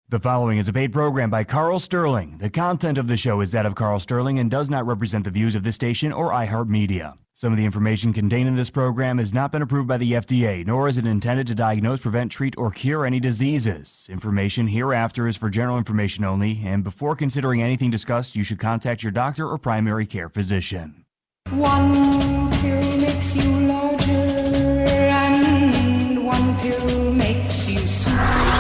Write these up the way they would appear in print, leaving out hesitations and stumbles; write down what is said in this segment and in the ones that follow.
The following is a paid program by Carl Sterling. The content of the show is that of Carl Sterling and does not represent the views of this station or iHeartMedia. Some of the information contained in this program has not been approved by the FDA, nor is it intended to diagnose, prevent, treat, or cure any diseases. Information hereafter is for general information only, and before considering anything discussed, you should contact your doctor or primary care physician. One pill makes you larger, and one pill makes you smaller.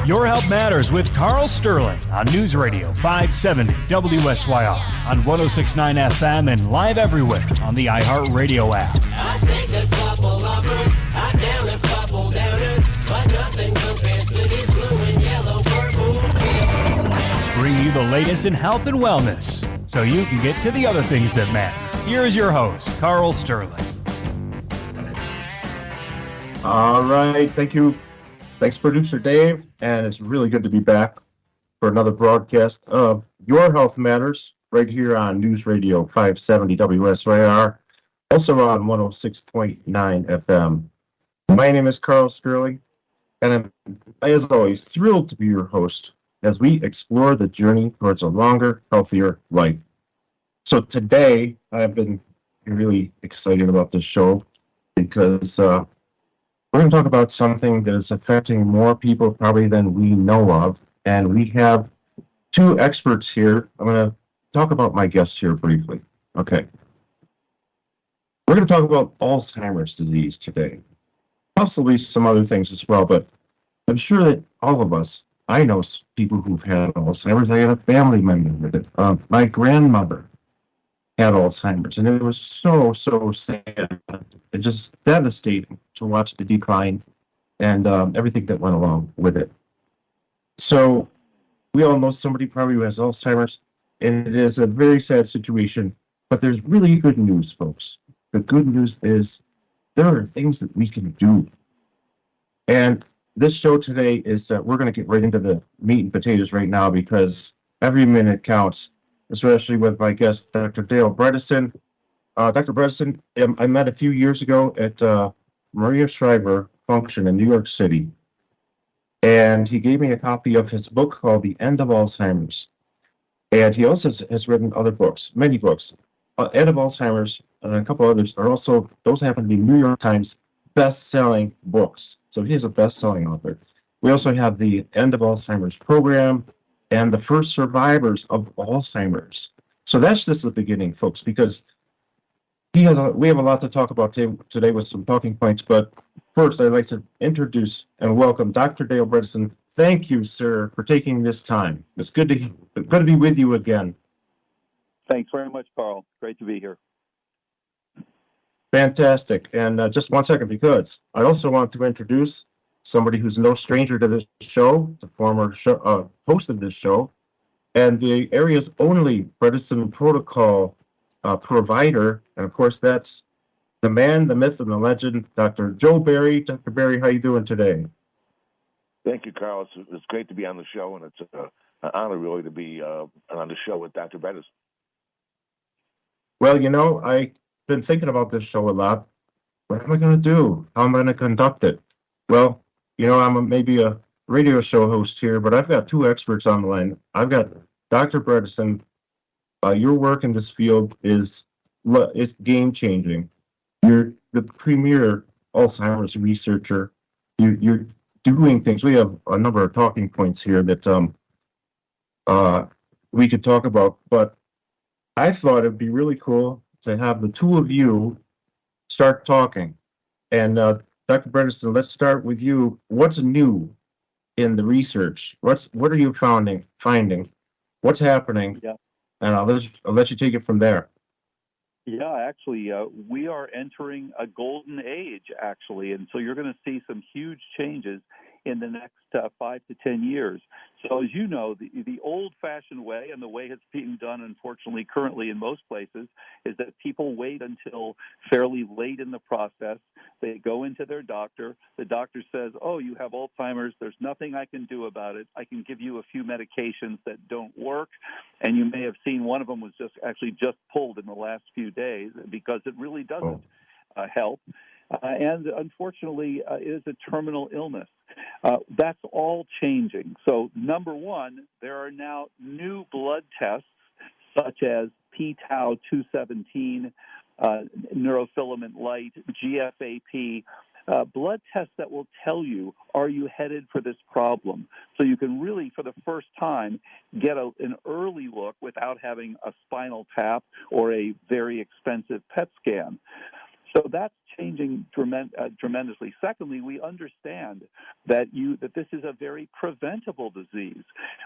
Your Health Matters with Carl Sterling on News Radio 570 WSYR on 106.9 FM and live everywhere on the iHeartRadio app. I take a couple lovers, I down a couple downers, but nothing compares to these blue and yellow purple pills. Bring you the latest in health and wellness so you can get to the other things that matter. Here is your host, Carl Sterling. All right, thank you. Thanks, Producer Dave, and it's really good to be back for another broadcast of Your Health Matters right here on News Radio 570 WSYR, also on 106.9 FM. My name is Carl Sterling, and I'm, as always, thrilled to be your host as we explore the journey towards a longer, healthier life. So today, I've been really excited about this show because we're going to talk about something that is affecting more people probably than we know of, and we have two experts here. I'm going to talk about my guests here briefly. Okay. We're going to talk about Alzheimer's disease today, possibly some other things as well, but I'm sure that all of us, I know people who've had Alzheimer's. I had a family member with it. My grandmother had Alzheimer's, and it was so sad. It just devastating to watch the decline and everything that went along with it. So we all know somebody probably who has Alzheimer's, and it is a very sad situation, but there's really good news, folks. The good news is there are things that we can do. And this show today is that we're going to get right into the meat and potatoes right now because every minute counts, especially with my guest, Dr. Dale Bredesen. Dr. Bredesen, I met a few years ago at Maria Shriver function in New York City, and he gave me a copy of his book called The End of Alzheimer's. And he also has written other books, many books. End of Alzheimer's and a couple others are also, those happen to be New York Times best-selling books. So he's a best-selling author. We also have the End of Alzheimer's program, and the first survivors of Alzheimer's. So that's just the beginning, folks, because we have a lot to talk about today with some talking points. But first, I'd like to introduce and welcome Dr. Dale Bredesen. Thank you, sir, for taking this time. It's good to be with you again. Thanks very much, Carl. Great to be here. Fantastic. And just one second, because I also want to introduce somebody who's no stranger to this show, the former host of this show, and the area's only Bredesen protocol provider. And of course, that's the man, the myth, and the legend, Dr. Joe Barry. Dr. Barry, how you doing today? Thank you, Carl. It's great to be on the show, and it's an honor, really, to be on the show with Dr. Bredesen. Well, you know, I've been thinking about this show a lot. What am I going to do? How am I going to conduct it? Well, you know, I'm maybe a radio show host here, but I've got two experts on the line. I've got Dr. Bredesen. Your work in this field is game-changing. You're the premier Alzheimer's researcher. You're doing things. We have a number of talking points here that we could talk about, but I thought it'd be really cool to have the two of you start talking. And Dr. Bredesen, let's start with you. What's new in the research? What are you finding? What's happening? Yeah. And I'll let you take it from there. Yeah, actually, we are entering a golden age, actually, and so you're going to see some huge changes in the next 5 to 10 years. So as you know, the old-fashioned way, and the way it's being done, unfortunately, currently in most places, is that people wait until fairly late in the process. They go into their doctor. The doctor says, oh, you have Alzheimer's. There's nothing I can do about it. I can give you a few medications that don't work. And you may have seen one of them was just pulled in the last few days because it really doesn't help. and unfortunately, it is a terminal illness. That's all changing. So, number one, there are now new blood tests such as p-tau217, neurofilament light, GFAP, blood tests that will tell you, are you headed for this problem? So you can really, for the first time, get an early look without having a spinal tap or a very expensive PET scan. So that's changing tremendously. Secondly, we understand that this is a very preventable disease.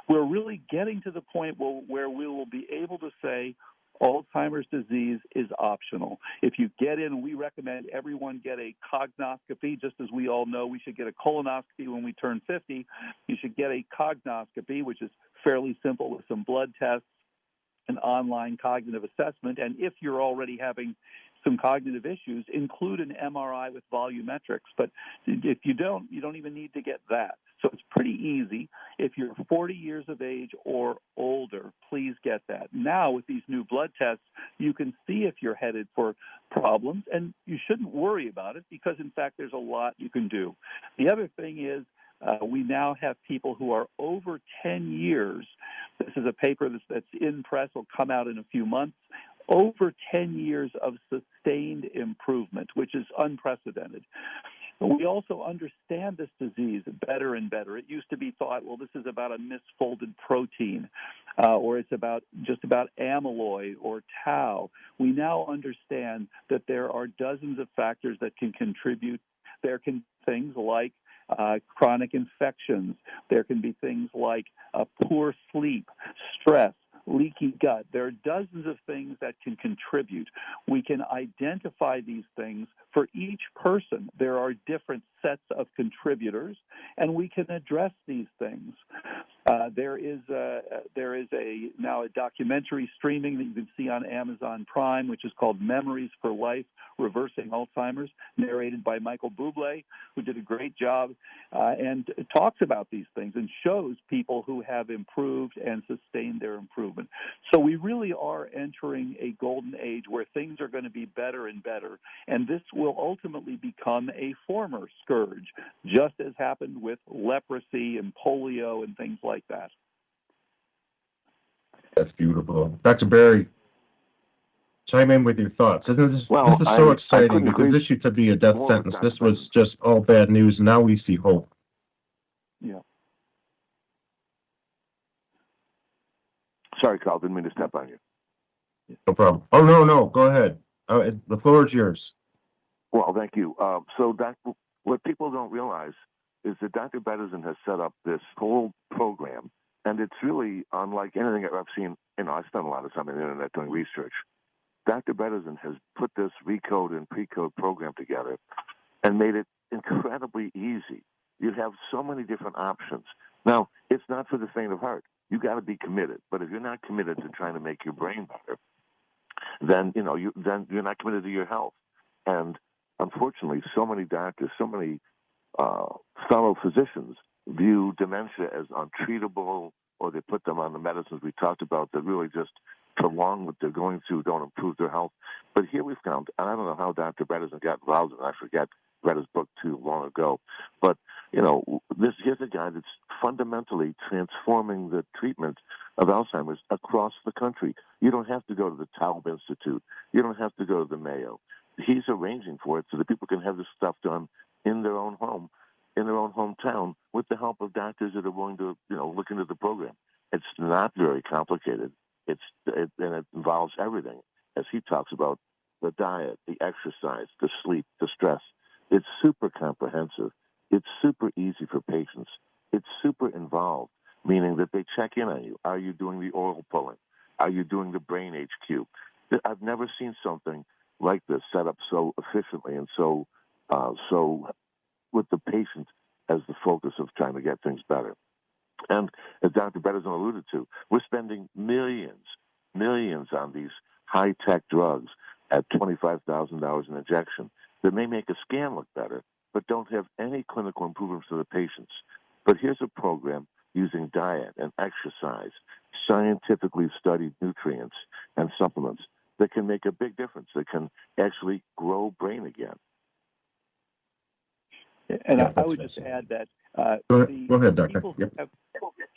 We're really getting to the point where we will be able to say Alzheimer's disease is optional. If you get in, we recommend everyone get a cognoscopy, just as we all know we should get a colonoscopy when we turn 50. You should get a cognoscopy, which is fairly simple with some blood tests, an online cognitive assessment, and if you're already having some cognitive issues, include an MRI with volumetrics. But if you don't even need to get that. So it's pretty easy. If you're 40 years of age or older, please get that. Now, with these new blood tests, you can see if you're headed for problems, and you shouldn't worry about it because, in fact, there's a lot you can do. The other thing is we now have people who are over 10 years. This is a paper that's in press, will come out in a few months. Over 10 years of sustained improvement, which is unprecedented. We also understand this disease better and better. It used to be thought, well, this is about a misfolded protein, or it's just about amyloid or tau. We now understand that there are dozens of factors that can contribute. There can be things like chronic infections. There can be things like poor sleep, stress, leaky gut. There are dozens of things that can contribute. We can identify these things for each person. There are different sets of contributors, and we can address these things. There is now a documentary streaming that you can see on Amazon Prime, which is called Memories for Life, Reversing Alzheimer's, narrated by Michael Bublé, who did a great job, and talks about these things and shows people who have improved and sustained their improvement. So we really are entering a golden age where things are going to be better and better, and this will ultimately become a former scourge, just as happened with leprosy and polio and things like that. That's beautiful. Dr. Barry, chime in with your thoughts. This is so exciting because this used to be a death sentence. This was just all bad news. Now we see hope. Yeah. Sorry, Carl, didn't mean to step on you. No problem. Oh, no, go ahead. The floor is yours. Well, thank you. What people don't realize is that Dr. Bredesen has set up this whole program, and it's really unlike anything I've seen. I spent a lot of time on the internet doing research. Dr. Bredesen has put this recode and precode program together and made it incredibly easy. You have so many different options. Now, it's not for the faint of heart. You got to be committed. But if you're not committed to trying to make your brain better, then you're not committed to your health. And unfortunately, so many doctors, so many fellow physicians view dementia as untreatable, or they put them on the medicines we talked about that really just prolong what they're going through, don't improve their health. But here we found, and I don't know how Dr. Bredesen got involved in it. I forget, read his book too long ago. But, here's a guy that's fundamentally transforming the treatment of Alzheimer's across the country. You don't have to go to the Taub Institute. You don't have to go to the Mayo. He's arranging for it so that people can have this stuff done in their own home, in their own hometown, with the help of doctors that are willing to, look into the program. It's not very complicated. And it involves everything, as he talks about, the diet, the exercise, the sleep, the stress. It's super comprehensive. It's super easy for patients. It's super involved, meaning that they check in on you. Are you doing the oral pulling? Are you doing the brain HQ? I've never seen something like this set up so efficiently and so with the patient as the focus of trying to get things better. And as Dr. Bredesen alluded to, we're spending millions on these high-tech drugs at $25,000 an injection that may make a scan look better, but don't have any clinical improvements for the patients. But here's a program using diet and exercise, scientifically studied nutrients and supplements that can make a big difference, that can actually grow brain again. And Yeah, I that's would just fascinating. add that Go ahead, Doctor. people who Yep. have,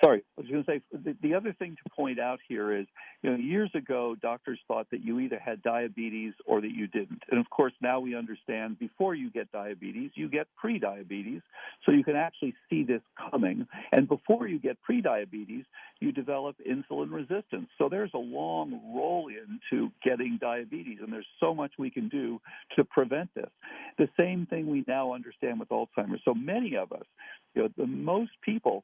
sorry, I was going to say the other thing to point out here is, years ago, doctors thought that you either had diabetes or that you didn't. And of course, now we understand before you get diabetes, you get pre-diabetes. So you can actually see this coming. And before you get pre-diabetes, you develop insulin resistance. So there's a long roll into getting diabetes, and there's so much we can do to prevent this. The same thing we now understand with Alzheimer's. So many of us, most people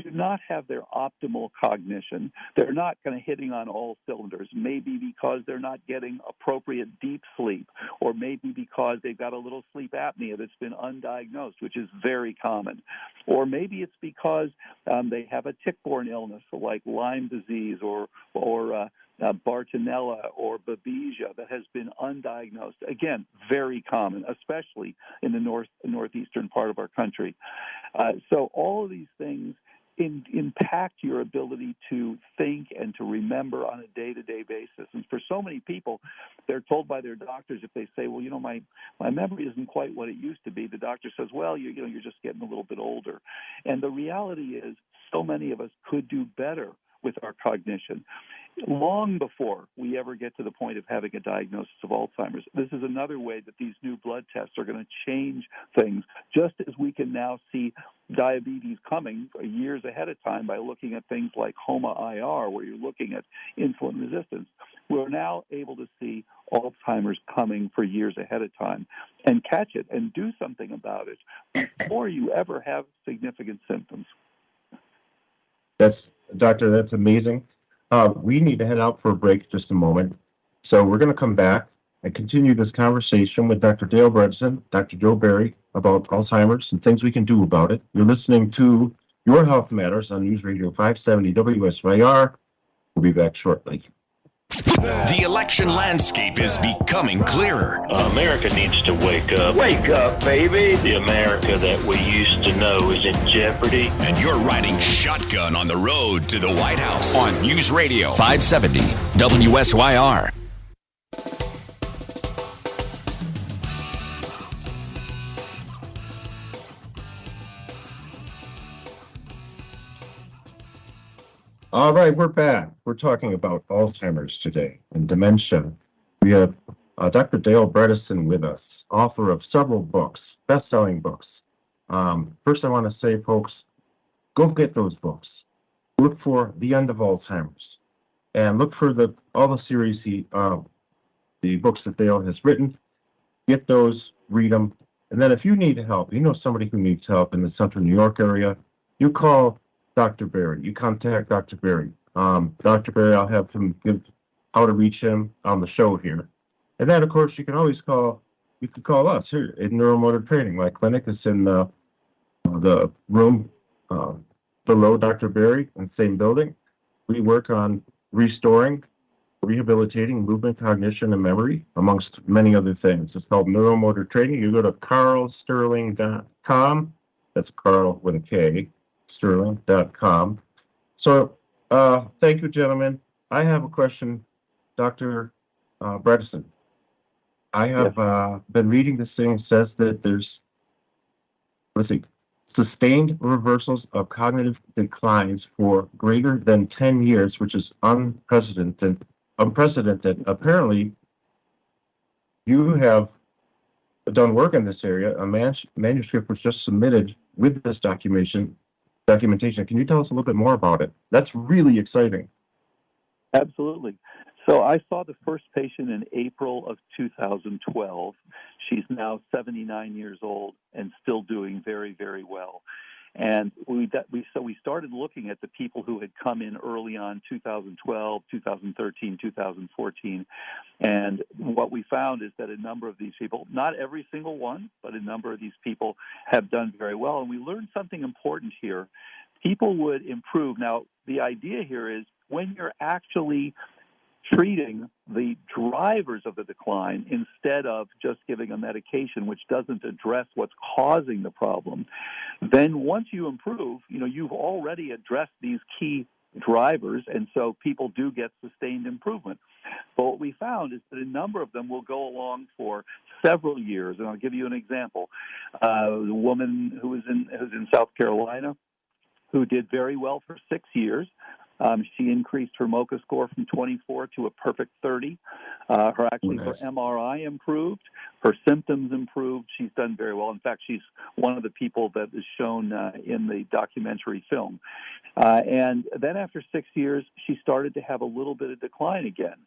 do not have their optimal cognition. They're not kind of hitting on all cylinders, maybe because they're not getting appropriate deep sleep, or maybe because they've got a little sleep apnea that's been undiagnosed, which is very common. Or maybe it's because they have a tick-borne illness like Lyme disease or Bartonella or Babesia that has been undiagnosed. Again, very common, especially in the northeastern part of our country. So all of these things impact your ability to think and to remember on a day-to-day basis. And for so many people, they're told by their doctors, if they say, well, my memory isn't quite what it used to be, the doctor says, well, you're just getting a little bit older. And the reality is so many of us could do better with our cognition long before we ever get to the point of having a diagnosis of Alzheimer's. This is another way that these new blood tests are going to change things, just as we can now see diabetes coming years ahead of time by looking at things like HOMA-IR, where you're looking at insulin resistance. We're now able to see Alzheimer's coming for years ahead of time and catch it and do something about it before you ever have significant symptoms. Doctor, that's amazing. We need to head out for a break just a moment. So we're going to come back and continue this conversation with Dr. Dale Bredesen, Dr. Joe Barry about Alzheimer's and things we can do about it. You're listening to Your Health Matters on News Radio 570 WSYR. We'll be back shortly. The election landscape is becoming clearer. America needs to wake up. Wake up, baby. The America that we used to know is in jeopardy. And you're riding shotgun on the road to the White House on News Radio 570 WSYR. All right, we're back. We're talking about Alzheimer's today and dementia. We have Dr. Dale Bredesen with us, author of several books, best-selling books. First, I want to say, folks, go get those books. Look for The End of Alzheimer's, and look for all the series the books that Dale has written. Get those, read them, and then if you need help, somebody who needs help in the Central New York area, you call Dr. Barry. You contact Dr. Barry. Dr. Barry, I'll have him give how to reach him on the show here. And then, of course, you can always call us here in Neuromotor Training. My clinic is in the room below Dr. Barry in the same building. We work on restoring, rehabilitating movement, cognition, and memory, amongst many other things. It's called Neuromotor Training. You go to carlsterling.com. That's Carl with a K. Sterling.com. So thank you, gentlemen. I have a question, Dr. Bredesen. I have been reading this thing. It says that there's, sustained reversals of cognitive declines for greater than 10 years, which is unprecedented. Apparently, you have done work in this area. A manuscript was just submitted with this documentation. Can you tell us a little bit more about it? That's really exciting. Absolutely. So I saw the first patient in April of 2012. She's now 79 years old and still doing very, very well. And we started looking at the people who had come in early on 2012, 2013, 2014. And what we found is that a number of these people, not every single one, but a number of these people have done very well. And we learned something important here. People would improve. Now, the idea here is when you're actually treating the drivers of the decline instead of just giving a medication which doesn't address what's causing the problem, then once you improve, you've already addressed these key drivers, and so people do get sustained improvement. But what we found is that a number of them will go along for several years, and I'll give you an example. The woman who's in South Carolina, who did very well for 6 years. She increased her MoCA score from 24 to a perfect 30. Her MRI improved. Her symptoms improved. She's done very well. In fact, she's one of the people that is shown in the documentary film. And then after 6 years, she started to have a little bit of decline again.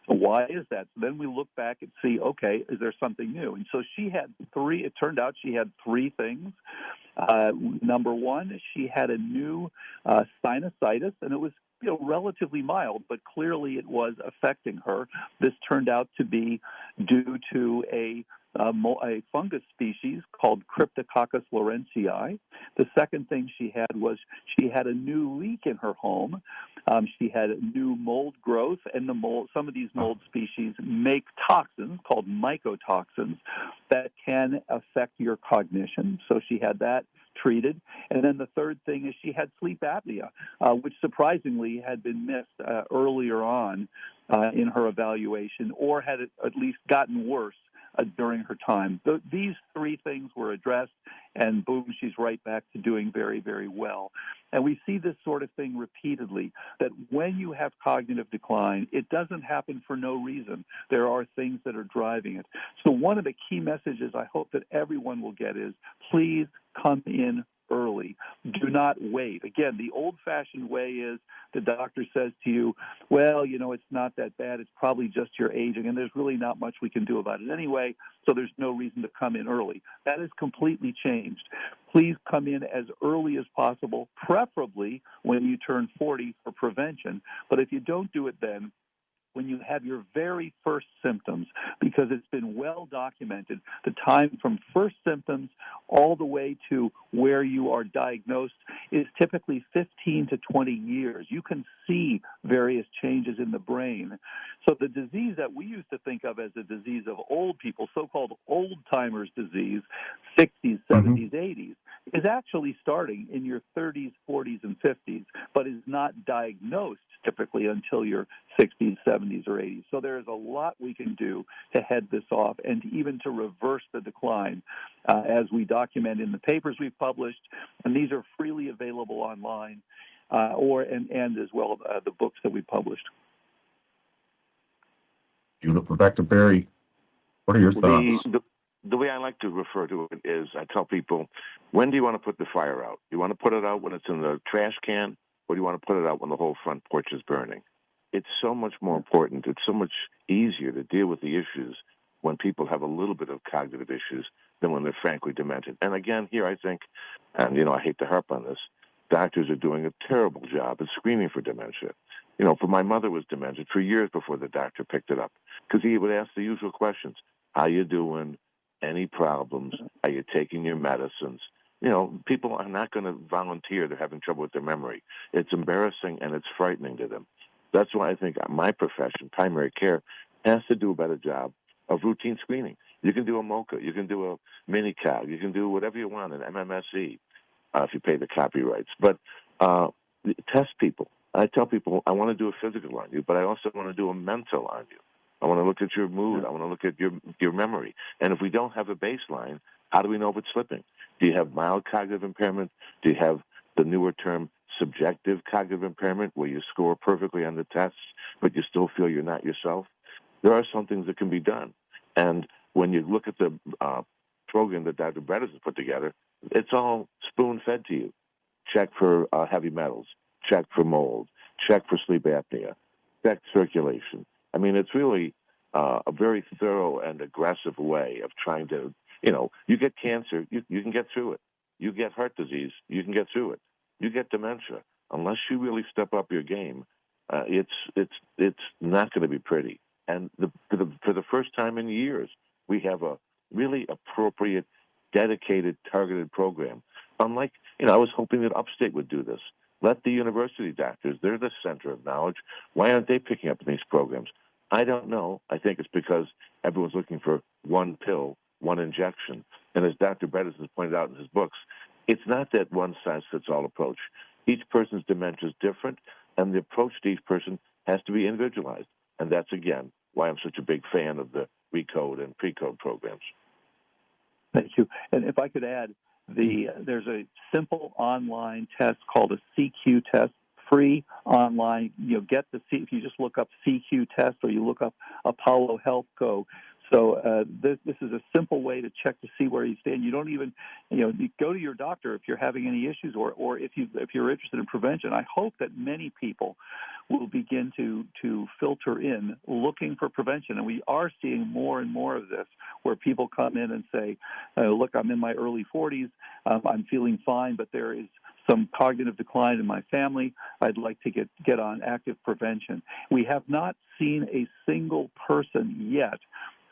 So why is that? So then we look back and see, okay, is there something new? And so she had three. It turned out she had three things. Number one, she had a new sinusitis, and it was relatively mild, but clearly it was affecting her. This turned out to be due to a fungus species called Cryptococcus lawrencii. The second thing she had was she had a new leak in her home. She had a new mold growth, and some of these mold species make toxins called mycotoxins that can affect your cognition. So she had that treated. And then the third thing is she had sleep apnea, which surprisingly had been missed earlier on in her evaluation, or had at least gotten worse during her time. These three things were addressed, and boom, she's right back to doing very, very well. And we see this sort of thing repeatedly, that when you have cognitive decline, it doesn't happen for no reason. There are things that are driving it. So one of the key messages I hope that everyone will get is, please come in early. Do not wait. Again, the old-fashioned way is the doctor says to you, well, it's not that bad. It's probably just your aging, and there's really not much we can do about it anyway, so there's no reason to come in early. That has completely changed. Please come in as early as possible, preferably when you turn 40 for prevention. But if you don't do it then, when you have your very first symptoms, because it's been well documented, the time from first symptoms all the way to where you are diagnosed is typically 15 to 20 years. You can see various changes in the brain. So the disease that we used to think of as a disease of old people, so-called Alzheimer's disease, 60s, 70s, 80s, is actually starting in your 30s, 40s, and 50s, but is not diagnosed typically until your 60s, 70s, or 80s. So there is a lot we can do to head this off and even to reverse the decline, as we document in the papers we've published, and these are freely available online, and as well the books that we published. Beautiful. Dr. Berry, what are your thoughts? The way I like to refer to it is I tell people, when do you want to put the fire out? You want to put it out when it's in the trash can, or do you want to put it out when the whole front porch is burning? It's so much more important. It's so much easier to deal with the issues when people have a little bit of cognitive issues than when they're frankly demented. And again, here I think, and I hate to harp on this, doctors are doing a terrible job at screening for dementia. For my mother was demented for years before the doctor picked it up, because he would ask the usual questions. How you doing? Any problems? Are you taking your medicines? People are not going to volunteer. They're having trouble with their memory. It's embarrassing and it's frightening to them. That's why I think my profession, primary care, has to do a better job of routine screening. You can do a MoCA. You can do a mini-COG. You can do whatever you want, an MMSE, if you pay the copyrights. But test people. I tell people, I want to do a physical on you, but I also want to do a mental on you. I want to look at your mood. I want to look at your memory. And if we don't have a baseline, how do we know if it's slipping? Do you have mild cognitive impairment? Do you have the newer term subjective cognitive impairment, where you score perfectly on the tests, but you still feel you're not yourself? There are some things that can be done. And when you look at the program that Dr. Bredesen put together, it's all spoon-fed to you. Check for heavy metals. Check for mold. Check for sleep apnea. Check circulation. I mean, it's really a very thorough and aggressive way of trying to, you get cancer, you can get through it. You get heart disease, you can get through it. You get dementia. Unless you really step up your game, it's not going to be pretty. And for the first time in years, we have a really appropriate, dedicated, targeted program. Unlike, I was hoping that Upstate would do this. Let the university doctors, they're the center of knowledge. Why aren't they picking up these programs? I don't know. I think it's because everyone's looking for one pill, one injection. And as Dr. Bredesen has pointed out in his books, it's not that one-size-fits-all approach. Each person's dementia is different. and the approach to each person has to be individualized. And that's, again, why I'm such a big fan of the Recode and Precode programs. Thank you. And if I could add, there's a simple online test called a CQ test, free online. Get if you just look up CQ test or you look up Apollo Health Go. So this is a simple way to check to see where you stand. You don't even, you go to your doctor if you're having any issues, or if you're interested in prevention. I hope that many people will begin to filter in looking for prevention, and we are seeing more and more of this, where people come in and say, "Look, I'm in my early 40s. I'm feeling fine, but there is some cognitive decline in my family. I'd like to get on active prevention." We have not seen a single person yet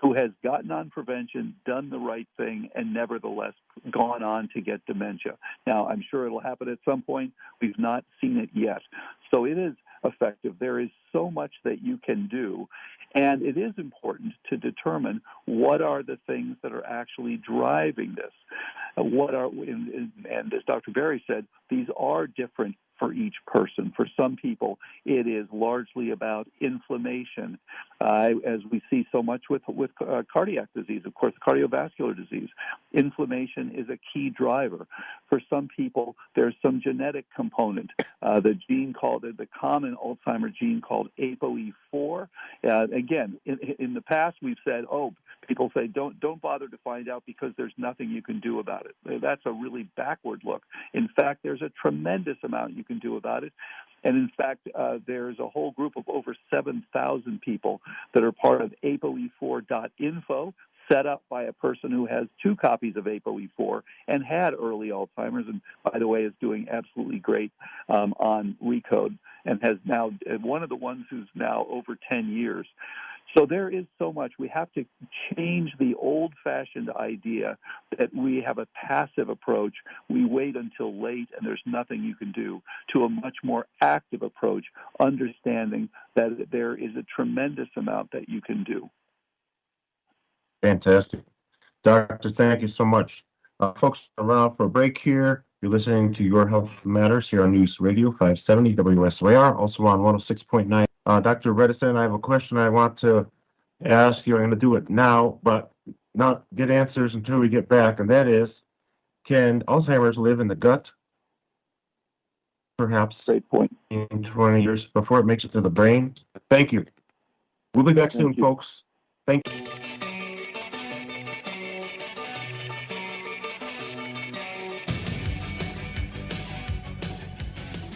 who has gotten on prevention, done the right thing, and nevertheless gone on to get dementia. Now, I'm sure it'll happen at some point. We've not seen it yet. So it is effective. There is so much that you can do, and it is important to determine what are the things that are actually driving this. And as Dr. Berry said, these are different for each person. For some people, it is largely about inflammation, as we see so much with cardiac disease, of course, cardiovascular disease. Inflammation is a key driver. For some people, there's some genetic component. The common Alzheimer gene called ApoE4. Again, in the past, we've said, people say don't bother to find out because there's nothing you can do about it. That's a really backward look. In fact, there's a tremendous amount you can do about it. And in fact, there's a whole group of over 7,000 people that are part of ApoE4.info, set up by a person who has 2 copies of ApoE4 and had early Alzheimer's, and by the way, is doing absolutely great on Recode, and has now one of the ones who's now over 10 years. So there is so much. We have to change the old-fashioned idea that we have a passive approach. We wait until late and there's nothing you can do, to a much more active approach, understanding that there is a tremendous amount that you can do. Fantastic. Doctor, thank you so much. Folks, around for a break here. You're listening to Your Health Matters here on News Radio 570 WSYR, also on 106.9. Dr. Bredesen, I have a question I want to ask you. I'm going to do it now, but not get answers until we get back, and that is, can Alzheimer's live in the gut? Perhaps Great point. in 20 years before it makes it to the brain? Thank you. We'll be back soon, folks. Thank you.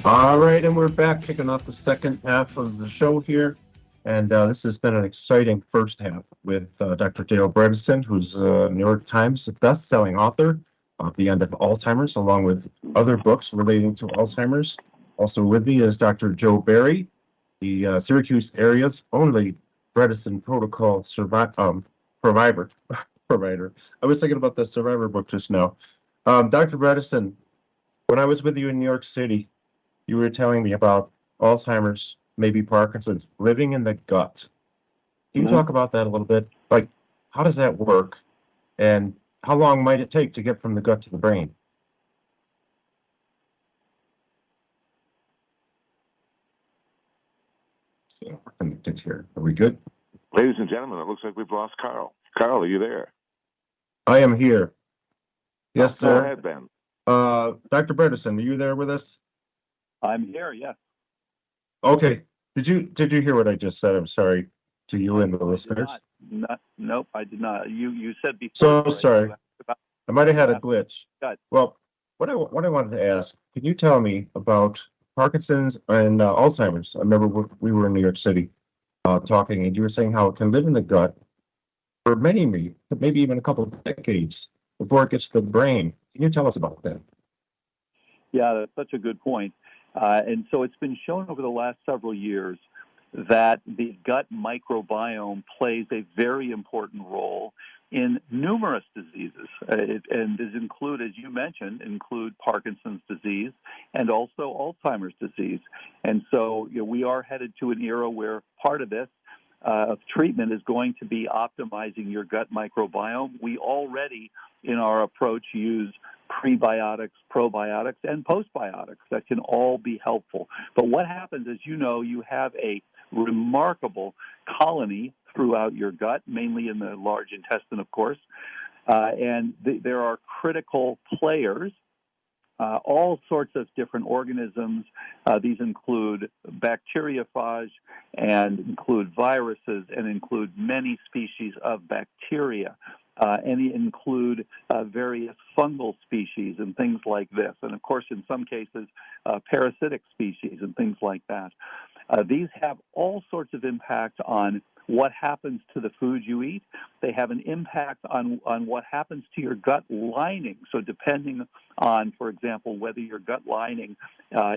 All right, and we're back, kicking off the second half of the show here. And this has been an exciting first half with Dr. Dale Bredesen, who's a New York Times best-selling author of The End of Alzheimer's, along with other books relating to Alzheimer's. Also with me is Dr. Joe Berry, the Syracuse area's only Bredesen protocol provider. I was thinking about the Survivor book just now. Dr. Bredesen, when I was with you in New York City, you were telling me about Alzheimer's, maybe Parkinson's, living in the gut. Can you talk about that a little bit? Like, how does that work? And how long might it take to get from the gut to the brain? So we're connected here. Are we good? Ladies and gentlemen, it looks like we've lost Carl. Carl, are you there? I am here. Yes, sir. Go ahead, Ben. Dr. Bredesen, are you there with us? I'm here, yes. Okay. Did you hear what I just said? I'm sorry to you and the listeners. Nope, I did not. You said before. So sorry. I might have had a glitch. Well, what I wanted to ask, can you tell me about Parkinson's and Alzheimer's? I remember we were in New York City talking, and you were saying how it can live in the gut for maybe even a couple of decades before it gets to the brain. Can you tell us about that? Yeah, that's such a good point. And so it's been shown over the last several years that the gut microbiome plays a very important role in numerous diseases. And does include, as you mentioned, Parkinson's disease and also Alzheimer's disease. And so we are headed to an era where part of this treatment is going to be optimizing your gut microbiome. We already, in our approach, use prebiotics, probiotics, and postbiotics that can all be helpful. But what happens is, you have a remarkable colony throughout your gut, mainly in the large intestine, of course, and there are critical players, all sorts of different organisms. These include bacteriophage and include viruses and include many species of bacteria. And include various fungal species and things like this. And, of course, in some cases, parasitic species and things like that. These have all sorts of impact on what happens to the food you eat. They have an impact on what happens to your gut lining. So depending on, for example, whether your gut lining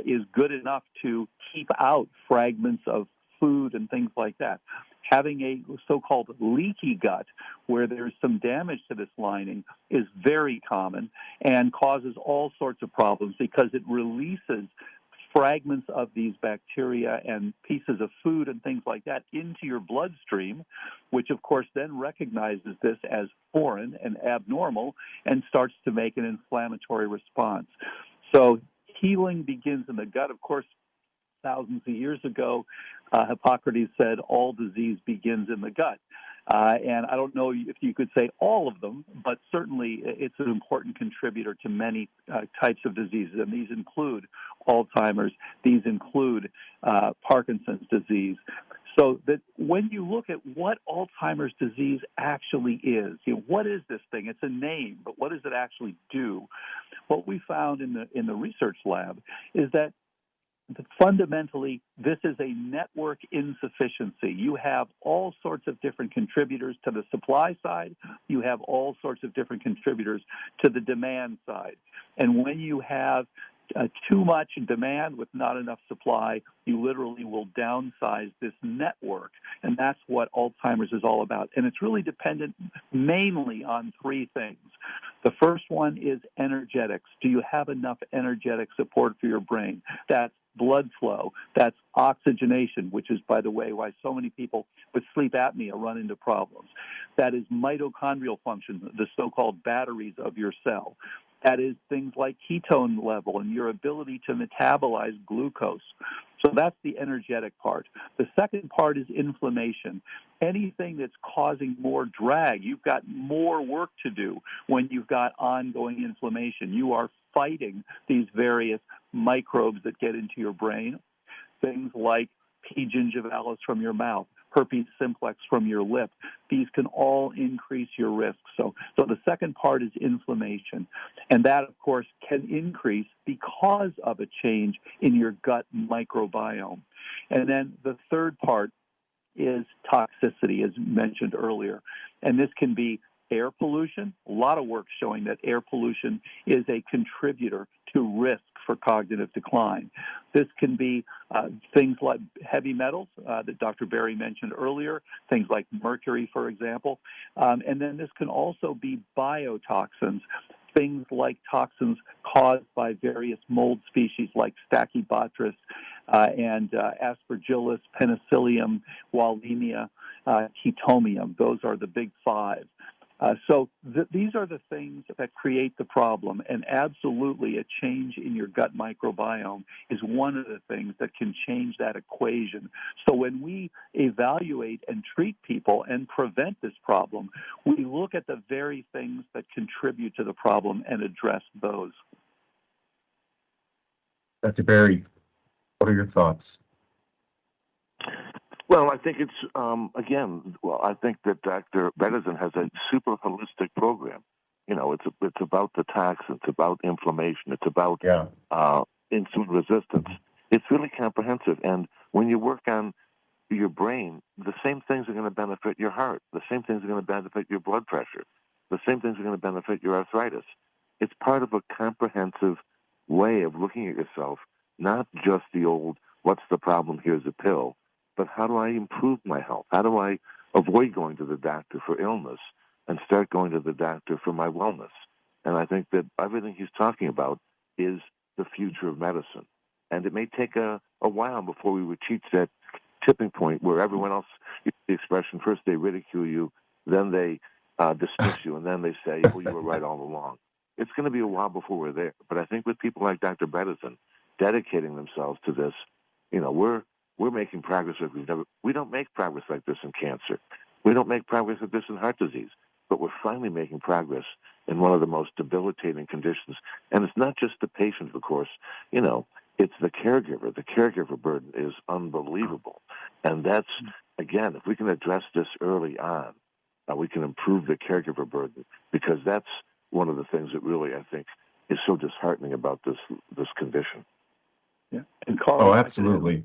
is good enough to keep out fragments of food and things like that. Having a so-called leaky gut where there's some damage to this lining is very common and causes all sorts of problems because it releases fragments of these bacteria and pieces of food and things like that into your bloodstream, which of course then recognizes this as foreign and abnormal and starts to make an inflammatory response. So healing begins in the gut. Of course, thousands of years ago, Hippocrates said all disease begins in the gut. And I don't know if you could say all of them, but certainly it's an important contributor to many types of diseases. And these include Alzheimer's. These include Parkinson's disease. So that when you look at what Alzheimer's disease actually is, what is this thing? It's a name, but what does it actually do? What we found in the research lab is that fundamentally, this is a network insufficiency. You have all sorts of different contributors to the supply side. You have all sorts of different contributors to the demand side. And when you have too much demand with not enough supply, you literally will downsize this network. And that's what Alzheimer's is all about. And it's really dependent mainly on three things. The first one is energetics. Do you have enough energetic support for your brain? That's blood flow. That's oxygenation, which is, by the way, why so many people with sleep apnea run into problems. That is mitochondrial function, the so-called batteries of your cell. That is things like ketone level and your ability to metabolize glucose. So that's the energetic part. The second part is inflammation. Anything that's causing more drag, you've got more work to do when you've got ongoing inflammation. You are fighting these various microbes that get into your brain, things like P. gingivalis from your mouth, herpes simplex from your lip. These can all increase your risk. So the second part is inflammation. And that, of course, can increase because of a change in your gut microbiome. And then the third part is toxicity, as mentioned earlier. And this can be air pollution. A lot of work showing that air pollution is a contributor to risk for cognitive decline. This can be things like heavy metals that Dr. Berry mentioned earlier, things like mercury, for example. And then this can also be biotoxins, things like toxins caused by various mold species like Stachybotrys and Aspergillus, Penicillium, Wallemia, Chaetomium. Those are the big five. So these are the things that create the problem, and absolutely a change in your gut microbiome is one of the things that can change that equation. So when we evaluate and treat people and prevent this problem, we look at the very things that contribute to the problem and address those. Dr. Berry, what are your thoughts? Well, I think it's, I think that Dr. Bredesen has a super holistic program. It's about the toxins, it's about inflammation, it's about insulin resistance. It's really comprehensive. And when you work on your brain, the same things are going to benefit your heart. The same things are going to benefit your blood pressure. The same things are going to benefit your arthritis. It's part of a comprehensive way of looking at yourself, not just the old, what's the problem, here's a pill, but how do I improve my health? How do I avoid going to the doctor for illness and start going to the doctor for my wellness? And I think that everything he's talking about is the future of medicine. And it may take a while before we would reach that tipping point where everyone else uses the expression, first they ridicule you, then they dismiss you, and then they say, well, you were right all along. it's going to be a while before we're there. But I think with people like Dr. Bredesen dedicating themselves to this, we're making progress like we don't make progress like this in cancer. We don't make progress like this in heart disease. But we're finally making progress in one of the most debilitating conditions. And it's not just the patient, of course. It's the caregiver. The caregiver burden is unbelievable. And that's, again, if we can address this early on, we can improve the caregiver burden, because that's one of the things that really, I think, is so disheartening about this condition. Yeah. And Carl, Oh, absolutely.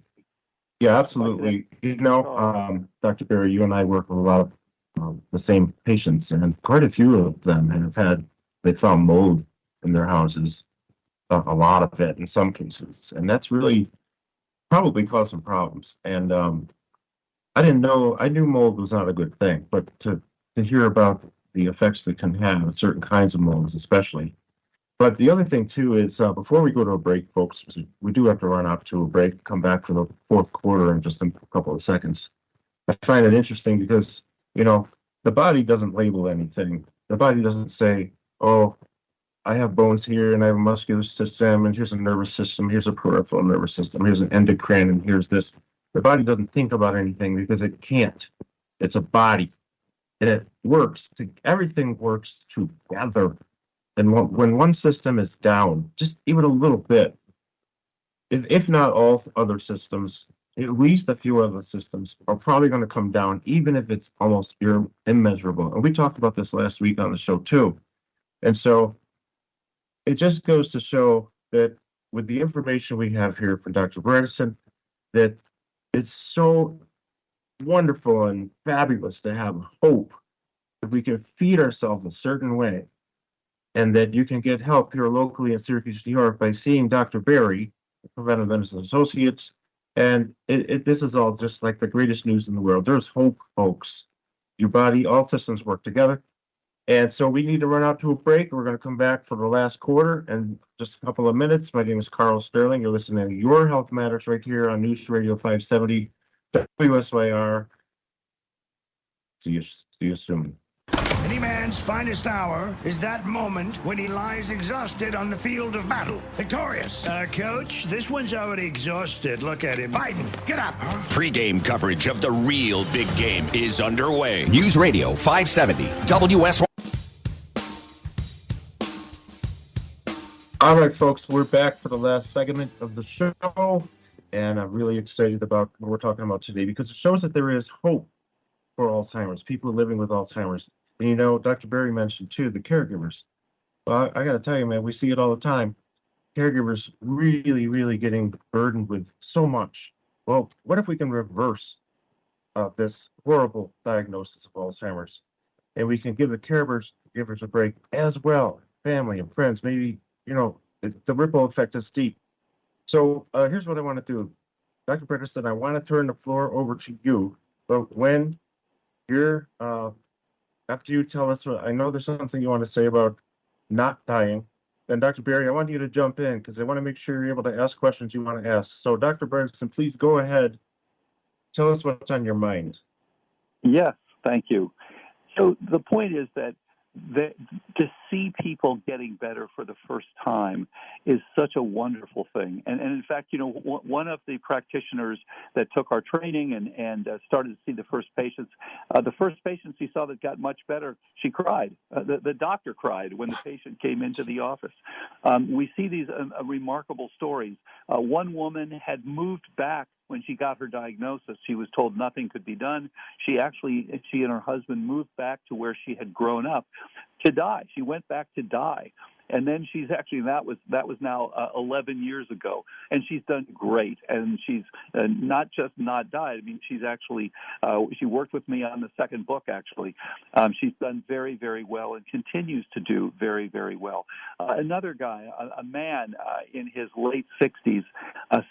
Yeah, absolutely. Dr. Berry, you and I work with a lot of the same patients, and quite a few of them they found mold in their houses, a lot of it in some cases, and that's really probably caused some problems. And I knew mold was not a good thing, but to hear about the effects that can have certain kinds of molds, especially. But the other thing too is before we go to a break, folks, we do have to run off to a break, come back for the fourth quarter in just a couple of seconds. I find it interesting because, the body doesn't label anything. The body doesn't say, oh, I have bones here and I have a muscular system and here's a nervous system, here's a peripheral nervous system, here's an endocrine and here's this. The body doesn't think about anything because it can't. It's a body. And it works. Everything works together. And when one system is down, just even a little bit, if not all other systems, at least a few other systems are probably going to come down, even if it's almost immeasurable. And we talked about this last week on the show too. And so it just goes to show that with the information we have here from Dr. Bredesen, that it's so wonderful and fabulous to have hope that we can feed ourselves a certain way, and that you can get help here locally in Syracuse, New York by seeing Dr. Berry, Preventive Medicine Associates. And this is all just like the greatest news in the world. There's hope, folks. Your body, all systems work together. And so we need to run out to a break. We're going to come back for the last quarter in just a couple of minutes. My name is Carl Sterling. You're listening to Your Health Matters right here on News Radio 570 WSYR. See you soon. Any man's finest hour is that moment when he lies exhausted on the field of battle, victorious. Coach, this one's already exhausted. Look at him. Biden, get up. Pre-game coverage of the real big game is underway. News Radio 570 WSYR. All right, folks, we're back for the last segment of the show, and I'm really excited about what we're talking about today because it shows that there is hope for Alzheimer's, people living with Alzheimer's. And Dr. Berry mentioned too, the caregivers. Well, I got to tell you, man, we see it all the time. Caregivers really, really getting burdened with so much. Well, what if we can reverse this horrible diagnosis of Alzheimer's, and we can give the caregivers a break as well, family and friends. Maybe the ripple effect is deep. So here's what I want to do, Dr. Bredesen. I want to turn the floor over to you, but when you're after you tell us, I know there's something you want to say about not dying, then Dr. Berry, I want you to jump in because I want to make sure you're able to ask questions you want to ask. So Dr. Bredesen, please go ahead. Tell us what's on your mind. Yes, thank you. So the point is that to see people getting better for the first time is such a wonderful thing. And in fact, one of the practitioners that took our training and started to see the first patients he saw that got much better, she cried. The doctor cried when the patient came into the office. We see these remarkable stories. One woman had moved back when she got her diagnosis. She was told nothing could be done. She and her husband moved back to where she had grown up to die. She went back to die. And then she's actually, that was now 11 years ago, and she's done great. And she's not just not died. I mean, she's actually, she worked with me on the second book, actually. She's done very, very well and continues to do very, very well. Another guy, a man in his late 60s,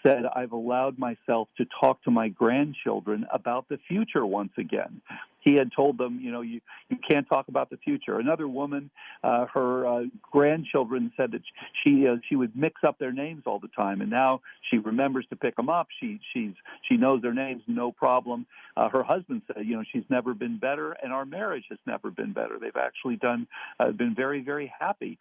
said, I've allowed myself to talk to my grandchildren about the future once again. He had told them, you can't talk about the future. Another woman, her grandchildren said that she would mix up their names all the time, and now she remembers to pick them up. She knows their names, no problem. Her husband said, she's never been better, and our marriage has never been better. They've actually been very, very happy.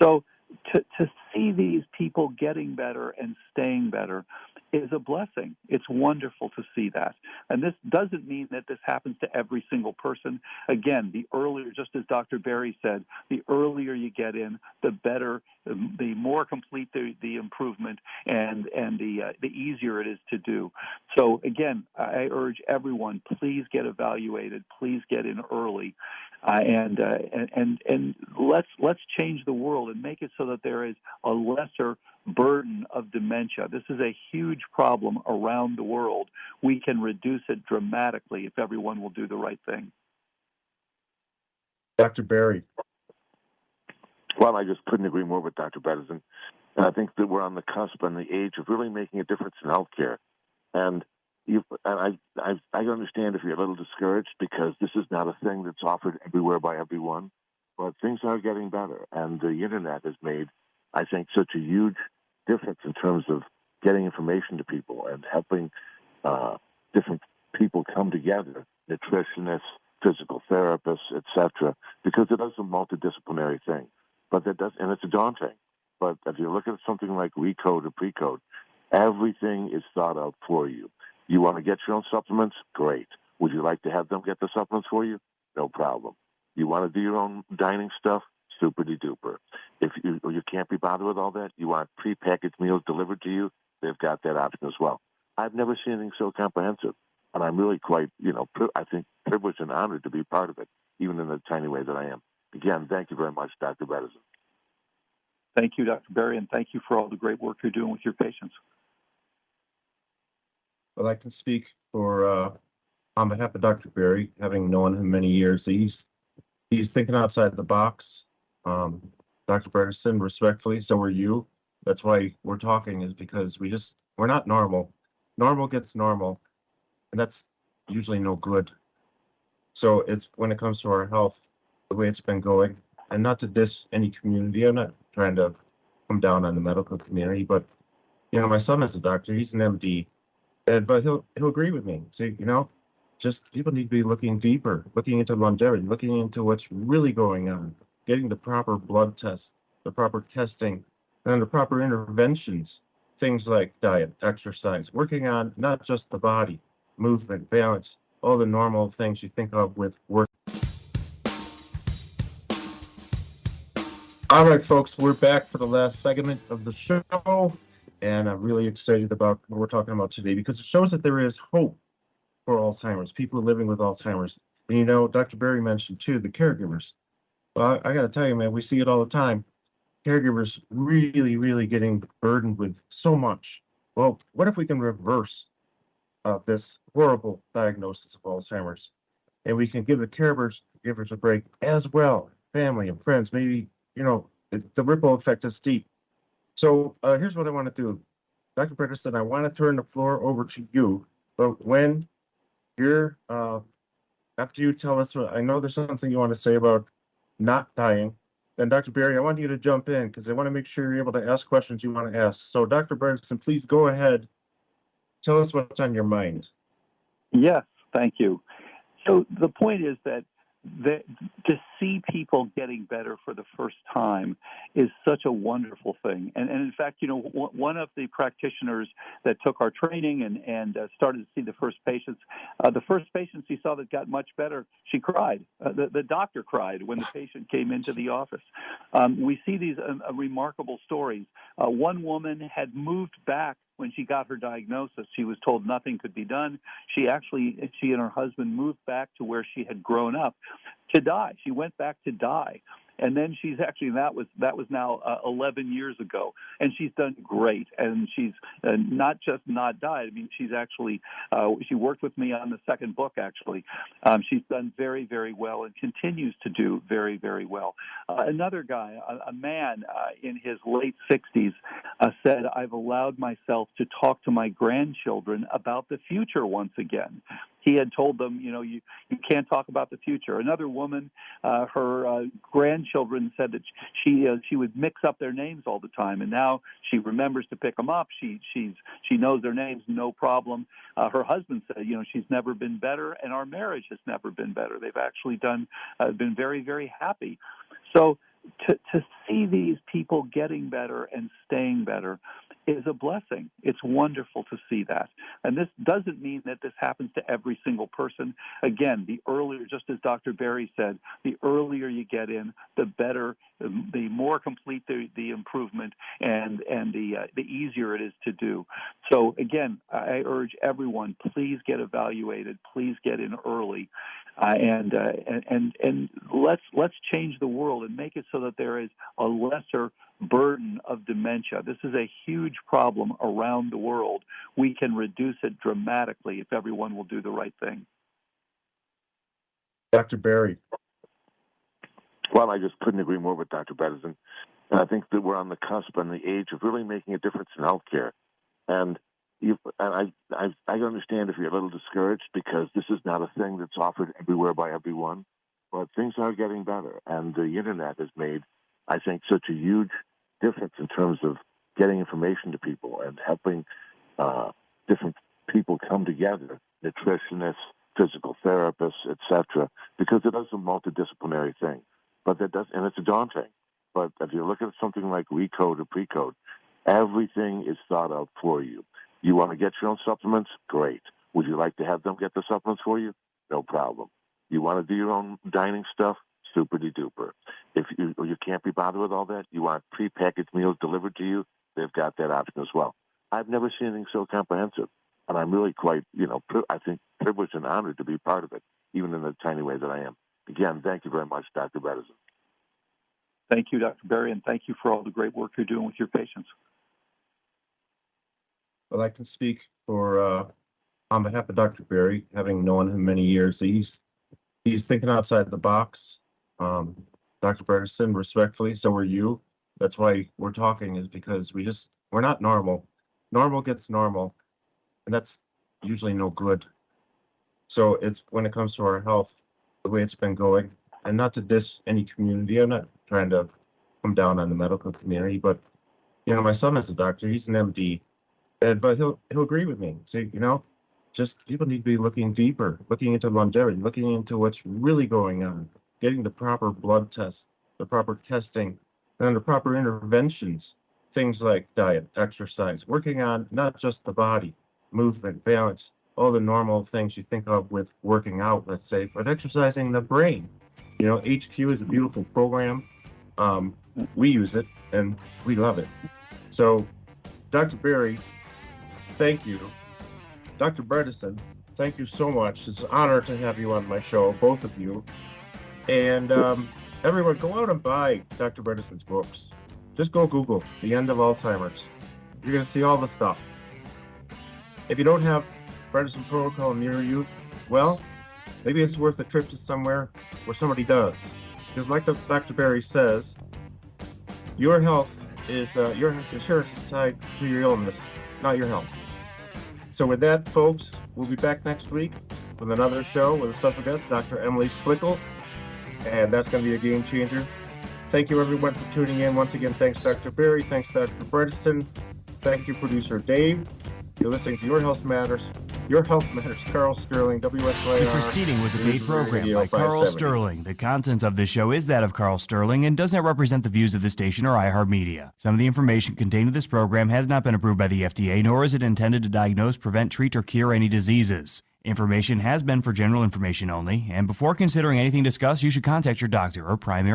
So to see these people getting better and staying better is a blessing. It's wonderful to see that. And this doesn't mean that this happens to every single person. Again, the earlier, just as Dr. Berry said, the earlier you get in, the better, the more complete the improvement, and the easier it is to do. So again, I urge everyone, please get evaluated, please get in early, and let's change the world and make it so that there is a lesser burden of dementia. This is a huge problem around the world. We can reduce it dramatically if everyone will do the right thing. Dr. Berry. Well, I just couldn't agree more with Dr. Bredesen. And I think that we're on the cusp and the age of really making a difference in healthcare. And I understand if you're a little discouraged because this is not a thing that's offered everywhere by everyone, but things are getting better. And the internet has made, I think, such a huge difference in terms of getting information to people and helping different people come together, nutritionists, physical therapists, etc., because it is a multidisciplinary thing. But that does, and it's daunting. But if you look at something like Recode or Precode, everything is thought out for you. You want to get your own supplements? Great. Would you like to have them get the supplements for you? No problem. You want to do your own dining stuff? Super-de-duper. If you can't be bothered with all that, you want prepackaged meals delivered to you, they've got that option as well. I've never seen anything so comprehensive, and I'm really quite, I think, privileged and honored to be part of it, even in the tiny way that I am. Again, thank you very much, Dr. Bredesen. Thank you, Dr. Berry, and thank you for all the great work you're doing with your patients. Well, I can speak for on behalf of Dr. Berry, having known him many years. He's thinking outside the box. Dr. Bredesen, respectfully, so are you. That's why we're talking, is because we're not normal. Normal gets normal, and that's usually no good. So it's when it comes to our health, the way it's been going, and not to diss any community. I'm not trying to come down on the medical community, but my son is a doctor. He's an MD, but he'll agree with me. So just people need to be looking deeper, looking into longevity, looking into what's really going on, getting the proper blood tests, the proper testing, and the proper interventions, things like diet, exercise, working on not just the body, movement, balance, all the normal things you think of with work. All right, folks, we're back for the last segment of the show, and I'm really excited about what we're talking about today because it shows that there is hope for Alzheimer's, people living with Alzheimer's. And Dr. Berry mentioned too, the caregivers. Well, I got to tell you, man, we see it all the time. Caregivers really, really getting burdened with so much. Well, what if we can reverse this horrible diagnosis of Alzheimer's, and we can give the caregivers a break as well, family and friends. Maybe the ripple effect is deep. So here's what I want to do, Dr. Bredesen. I want to turn the floor over to you, but when you're after you tell us, I know there's something you want to say about not dying. Then, Dr. Berry, I want you to jump in because I want to make sure you're able to ask questions you want to ask. So, Dr. Bredesen, please go ahead. Tell us what's on your mind. Yes, thank you. So the point is that to see people getting better for the first time is such a wonderful thing. And in fact, one of the practitioners that took our training and started to see the first patients he saw that got much better, she cried. The doctor cried when the patient came into the office. We see these remarkable stories. One woman had moved back when she got her diagnosis. She was told nothing could be done. She and her husband moved back to where she had grown up to die. She went back to die. And then she's actually, that was now 11 years ago, and she's done great. And she's not just not died. I mean, she's actually, she worked with me on the second book, actually. She's done very, very well and continues to do very, very well. Another guy, a man in his late 60s, said, I've allowed myself to talk to my grandchildren about the future once again. He had told them, you can't talk about the future. Another woman, her grandchildren said that she would mix up their names all the time, and now she remembers to pick them up. She knows their names, no problem. Her husband said, she's never been better, and our marriage has never been better. They've actually been very, very happy. So to see these people getting better and staying better is a blessing. It's wonderful to see that. And this doesn't mean that this happens to every single person. Again, the earlier, just as Dr. Berry said, the earlier you get in, the better, the more complete the improvement, and the easier it is to do. So again, I urge everyone, please get evaluated, please get in early, and let's change the world and make it so that there is a lesser burden of dementia. This is a huge problem around the world. We can reduce it dramatically if everyone will do the right thing. Dr. Berry. Well, I just couldn't agree more with Dr. Bredesen. And I think that we're on the cusp and the age of really making a difference in healthcare. And I understand if you're a little discouraged because this is not a thing that's offered everywhere by everyone, but things are getting better. And the internet has made, I think, such a huge difference in terms of getting information to people and helping different people come together, nutritionists, physical therapists, etc., because it is a multidisciplinary thing. But that does, and it's a daunting. But if you look at something like Recode or Precode, everything is thought of for you. You want to get your own supplements? Great. Would you like to have them get the supplements for you? No problem. You want to do your own dining stuff? Super-de-duper. If you can't be bothered with all that, you want prepackaged meals delivered to you, they've got that option as well. I've never seen anything so comprehensive, and I'm really quite, I think, privileged and honored to be part of it, even in the tiny way that I am. Again, thank you very much, Dr. Bredesen. Thank you, Dr. Berry, and thank you for all the great work you're doing with your patients. Well, I can speak for on behalf of Dr. Berry, having known him many years. He's thinking outside the box. Dr. Bredesen, respectfully, so are you. That's why we're talking, is because we're not normal. Normal gets normal, and that's usually no good. So it's when it comes to our health, the way it's been going, and not to diss any community. I'm not trying to come down on the medical community, but my son is a doctor. He's an MD, but he'll agree with me. So just people need to be looking deeper, looking into longevity, looking into what's really going on, getting the proper blood tests, the proper testing, and the proper interventions, things like diet, exercise, working on not just the body, movement, balance, all the normal things you think of with working out, let's say, but exercising the brain. HQ is a beautiful program. We use it, and we love it. So, Dr. Berry, thank you. Dr. Bredesen, thank you so much. It's an honor to have you on my show, both of you. And everyone, go out and buy Dr. Bredesen's books. Just go Google The End of Alzheimer's. You're going to see all the stuff. If you don't have Bredesen Protocol near you, well, maybe it's worth a trip to somewhere where somebody does. Because like Dr. Berry says, your health is, your insurance is tied to your illness, not your health. So with that, folks, we'll be back next week with another show with a special guest, Dr. Emily Splickle, and that's going to be a game changer. Thank you, everyone, for tuning in. Once again, thanks, Dr. Berry. Thanks, Dr. Bredesen. Thank you, producer Dave. You're listening to Your Health Matters. Your Health Matters, Carl Sterling, WSYR. The proceeding was a paid program by Carl Sterling. The content of this show is that of Carl Sterling and does not represent the views of the station or iHeartMedia. Some of the information contained in this program has not been approved by the FDA, nor is it intended to diagnose, prevent, treat, or cure any diseases. Information has been for general information only, and before considering anything discussed, you should contact your doctor or primary